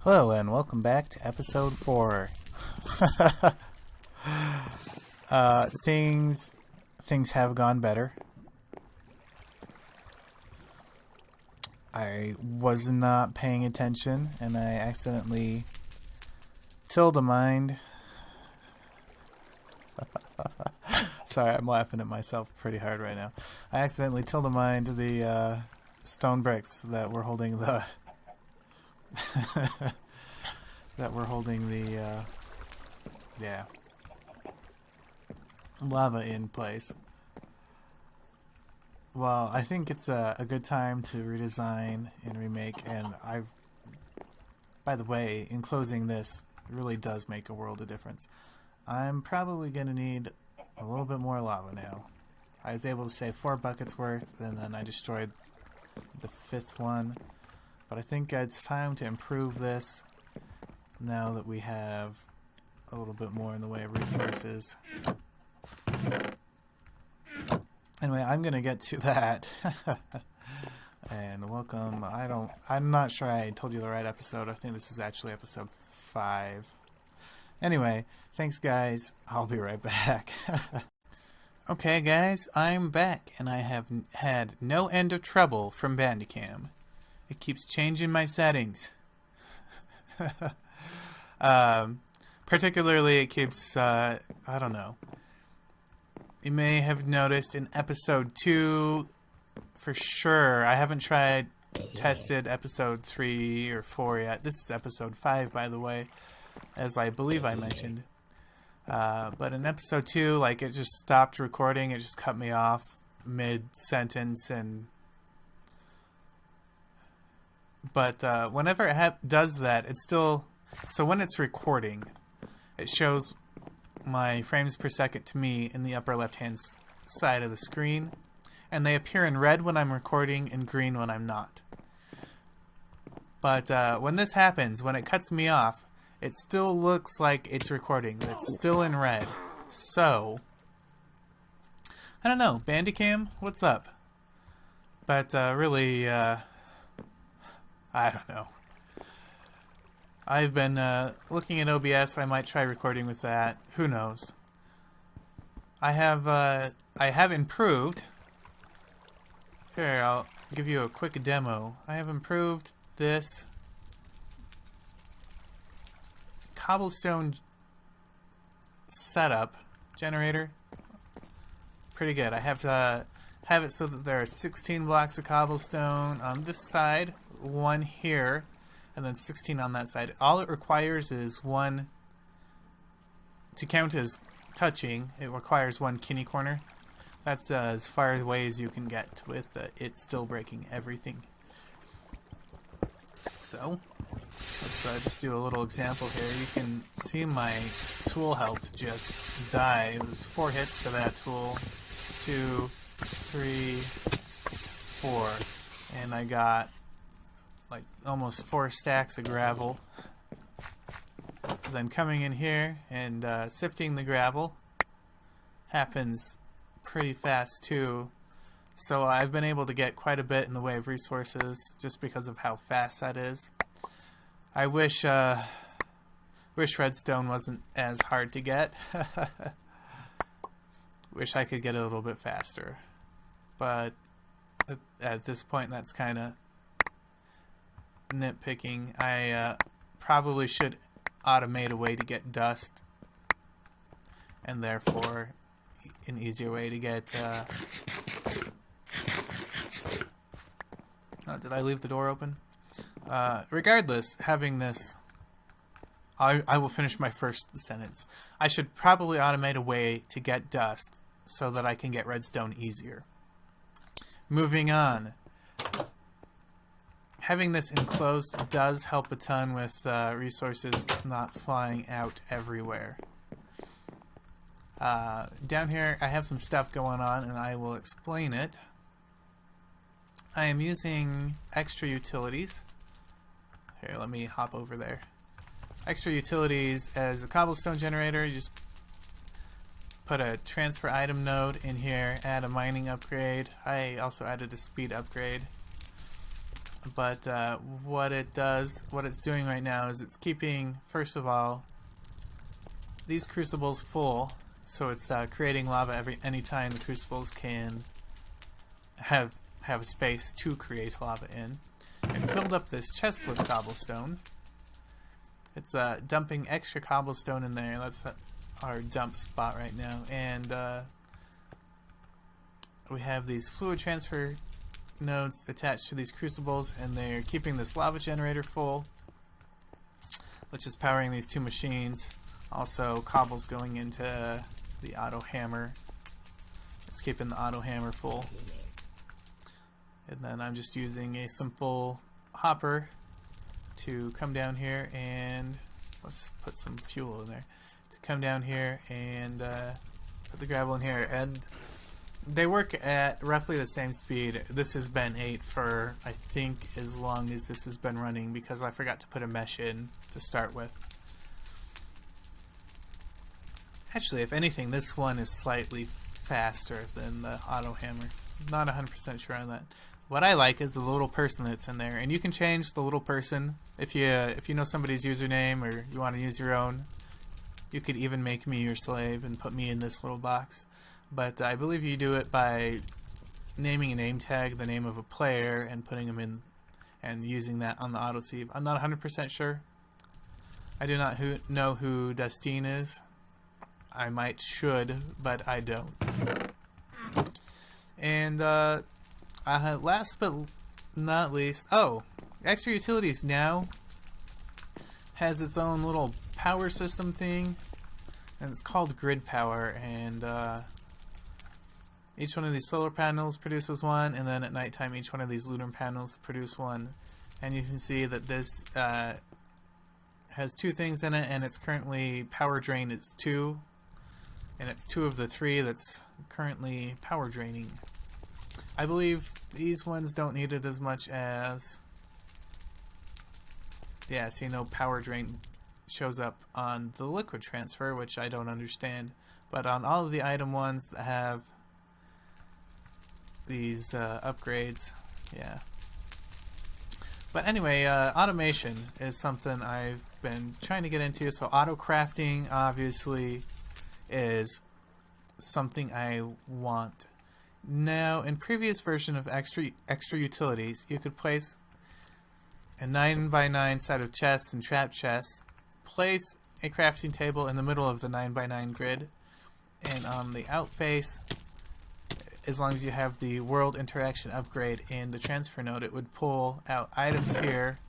Hello and welcome back to episode 4. Things have gone better. I was not paying attention and I accidentally tilde-mined. Sorry, I'm laughing at myself pretty hard right now. I accidentally tilde-mined the stone bricks that were holding the lava in place. Well, I think it's a good time to redesign and remake, and by the way, enclosing this really does make a world of difference. I'm probably going to need a little bit more lava now. I was able to save 4 buckets worth, and then I destroyed the 5th one. But I think it's time to improve this now that we have a little bit more in the way of resources. Anyway, I'm gonna get to that. And welcome. I'm not sure I told you the right episode. I think this is actually episode 5. Anyway, thanks guys. I'll be right back. Okay guys, I'm back and I have had no end of trouble from Bandicam. It keeps changing my settings. Particularly it keeps, I don't know. You may have noticed in episode 2, for sure, I haven't tested episode 3 or 4 yet. This is episode 5, by the way, as I believe I mentioned. But in episode 2, like, it just stopped recording. It just cut me off mid-sentence But whenever it does that, it's still... So when it's recording, it shows my frames per second to me in the upper left-hand side of the screen. And they appear in red when I'm recording and green when I'm not. But when this happens, when it cuts me off, it still looks like it's recording. It's still in red. So, I don't know. Bandicam, what's up? But really... I don't know. I've been looking at OBS. I might try recording with that. Who knows? I have improved. Here, I'll give you a quick demo. I have improved this cobblestone setup generator. Pretty good. I have to have it so that there are 16 blocks of cobblestone on this side. 1 here, and then 16 on that side. All it requires is one to count as touching. It requires 1 kitty corner. That's as far away as you can get with it still breaking everything. So let's just do a little example here. You can see my tool health just die. It was 4 hits for that tool. 2, 3, 4, and I got like almost 4 stacks of gravel. Then coming in here and sifting the gravel happens pretty fast too. So I've been able to get quite a bit in the way of resources just because of how fast that is. I wish redstone wasn't as hard to get. Wish I could get it a little bit faster. But at this point that's kind of nitpicking. I probably should automate a way to get dust, and therefore an easier way to get did I leave the door open? Regardless, having this, I will finish my first sentence. I should probably automate a way to get dust so that I can get redstone easier. Moving on. Having this enclosed does help a ton with resources not flying out everywhere. Down here I have some stuff going on and I will explain it. I am using extra utilities. Here, let me hop over there. Extra utilities as a cobblestone generator. You just put a transfer item node in here, add a mining upgrade. I also added a speed upgrade. But what it's doing right now is it's keeping, first of all, these crucibles full, so it's creating lava any time the crucibles can have a space to create lava in. It filled up this chest with cobblestone. It's dumping extra cobblestone in there. That's our dump spot right now. And we have these fluid transfer nodes attached to these crucibles, and they're keeping this lava generator full, which is powering these two machines. Also, cobble's going into the auto hammer. It's keeping the auto hammer full. And then I'm just using a simple hopper to come down here and let's put some fuel in there. To come down here and put the gravel in here, and they work at roughly the same speed. This has been 8 for I think as long as this has been running, because I forgot to put a mesh in to start with. Actually, if anything, this one is slightly faster than the auto hammer. Not 100% sure on that. What I like is the little person that's in there, and you can change the little person if you know somebody's username or you want to use your own. You could even make me your slave and put me in this little box. But I believe you do it by naming a name tag, the name of a player, and putting them in and using that on the autosave. I'm not 100% sure. I do not know who Dustine is. should, but I don't. And last but not least, Extra Utilities now has its own little power system thing, and it's called grid power, and each one of these solar panels produces one, and then at nighttime each one of these lunar panels produce one. And you can see that this has 2 things in it, and it's currently power drain. It's 2, and it's 2 of the 3 that's currently power draining. I believe these ones don't need it as much as, yeah, see, no power drain shows up on the liquid transfer, which I don't understand, but on all of the item ones that have these upgrades, yeah. But anyway, automation is something I've been trying to get into. So auto crafting obviously is something I want. Now, in previous version of extra utilities, you could place a 9x9 set of chests and trap chests, place a crafting table in the middle of the 9x9 grid, and on the outface, as long as you have the world interaction upgrade in the transfer node, it would pull out items here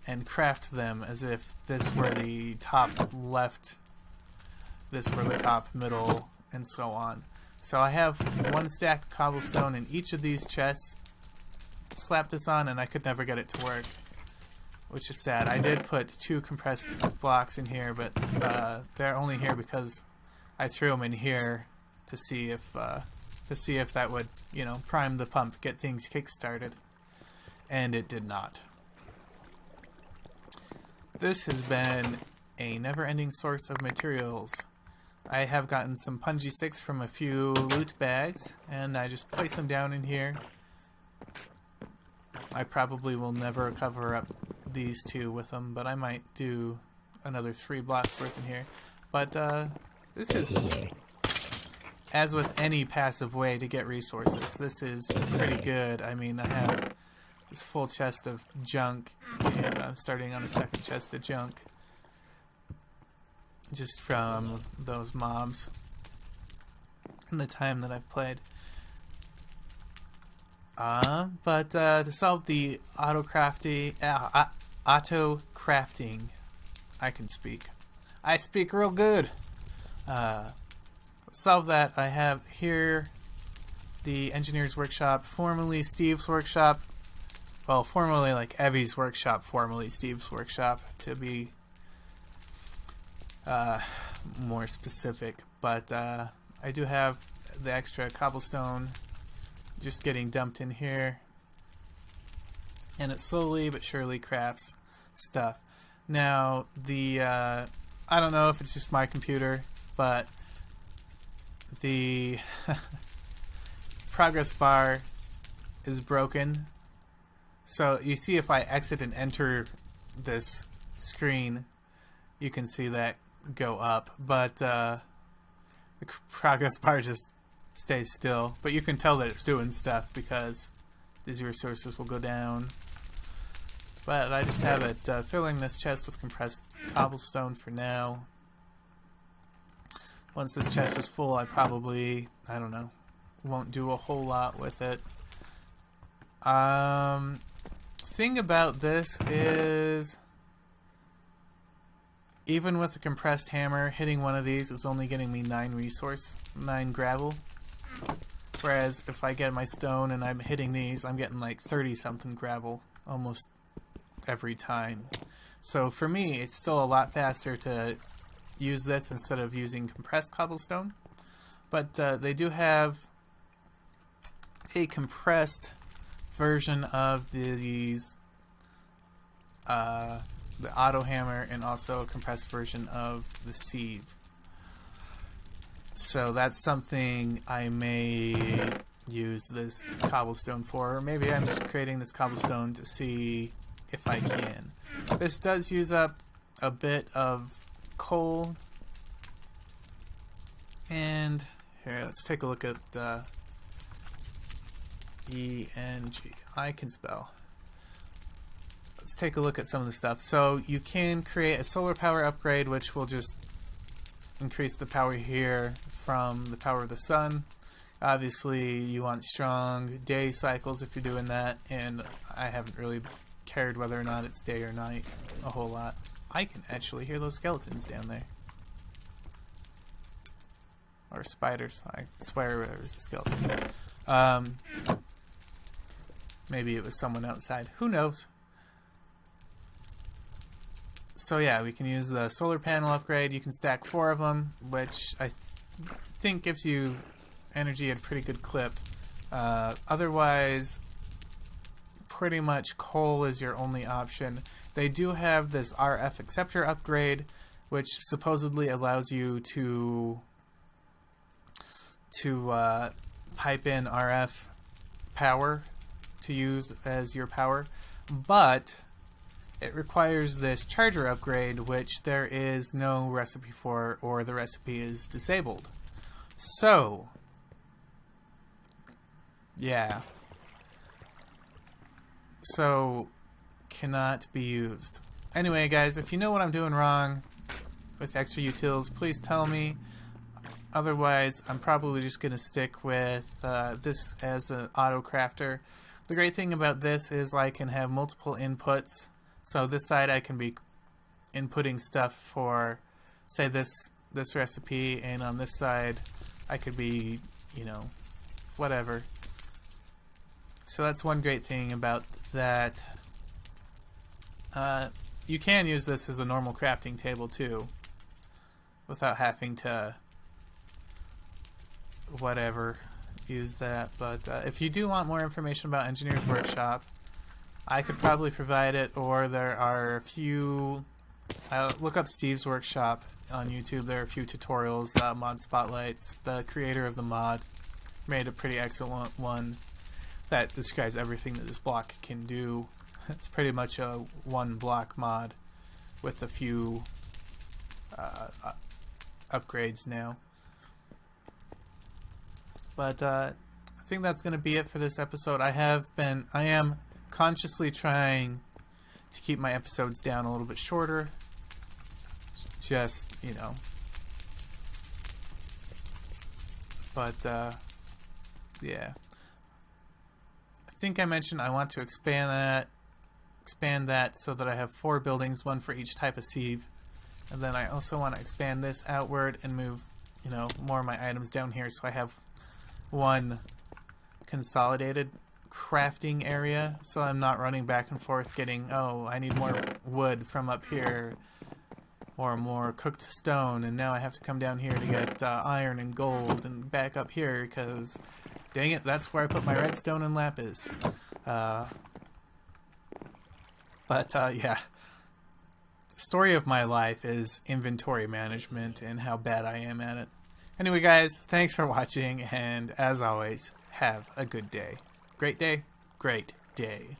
and craft them as if this were the top left, this were the top middle, and so on. So I have 1 stack of cobblestone in each of these chests. Slap this on and I could never get it to work, which is sad. I did put 2 compressed blocks in here, but they're only here because I threw them in here to see if that would, you know, prime the pump, get things kick-started, and it did not. This has been a never-ending source of materials. I have gotten some punji sticks from a few loot bags, and I just place them down in here. I probably will never cover up these 2 with them, but I might do another 3 blocks worth in here. But this is, as with any passive way to get resources, this is pretty good. I mean, I have this full chest of junk, and I'm starting on a 2nd chest of junk, just from those mobs in the time that I've played. But to solve the auto crafting, I can speak. I speak real good. Solve that, I have here the Engineer's Workshop, formerly Steve's Workshop. Well, formerly like Evie's Workshop, formerly Steve's Workshop, to be more specific. But I do have the extra cobblestone just getting dumped in here, and it slowly but surely crafts stuff. Now, the I don't know if it's just my computer, but the progress bar is broken, So you see if I exit and enter this screen, you can see that go up, but the progress bar just stays still. But you can tell that it's doing stuff because these resources will go down. But I just have it filling this chest with compressed cobblestone for now. Once this chest is full, I probably, I don't know, won't do a whole lot with it. Thing about this is, even with the compressed hammer, hitting one of these is only getting me 9 gravel. Whereas if I get my stone and I'm hitting these, I'm getting like 30 something gravel almost every time. So for me, it's still a lot faster to use this instead of using compressed cobblestone. But they do have a compressed version of these, the auto hammer, and also a compressed version of the sieve. So that's something I may use this cobblestone for, or maybe I'm just creating this cobblestone to see if I can. This does use up a bit of coal, and here, let's take a look at ENG. I can spell. Let's take a look at some of the stuff. So you can create a solar power upgrade, which will just increase the power here from the power of the sun. Obviously, you want strong day cycles if you're doing that, and I haven't really cared whether or not it's day or night a whole lot. I can actually hear those skeletons down there. Or spiders. I swear there was a skeleton. Maybe it was someone outside. Who knows? So yeah, we can use the solar panel upgrade. You can stack 4 of them, which I think gives you energy at a pretty good clip. Otherwise, pretty much coal is your only option. They do have this RF acceptor upgrade, which supposedly allows you to pipe in RF power to use as your power, but it requires this charger upgrade, which there is no recipe for, or the recipe is disabled. So, yeah. So, cannot be used. Anyway, guys, if you know what I'm doing wrong with extra utils, please tell me. Otherwise, I'm probably just going to stick with this as an auto crafter. The great thing about this is I can have multiple inputs. So this side I can be inputting stuff for, say, this recipe, and on this side I could be, you know, whatever. So that's one great thing about that. You can use this as a normal crafting table too, without having to whatever use that. But if you do want more information about Engineer's Workshop, I could probably provide it, or there are a few, look up Steve's Workshop on YouTube. There are a few tutorials, mod spotlights. The creator of the mod made a pretty excellent one that describes everything that this block can do. It's pretty much a one block mod with a few upgrades now. But I think that's going to be it for this episode. I am consciously trying to keep my episodes down a little bit shorter. Just, you know. But, yeah. I think I mentioned I want to expand that so that I have 4 buildings, 1 for each type of sieve. And then I also want to expand this outward and move, you know, more of my items down here, so I have one consolidated crafting area, so I'm not running back and forth getting, oh, I need more wood from up here, or more cooked stone, and now I have to come down here to get iron and gold, and back up here because, dang it, that's where I put my redstone and lapis. Yeah. The story of my life is inventory management and how bad I am at it. Anyway, guys, thanks for watching, and as always, have a good day. Great day, great day.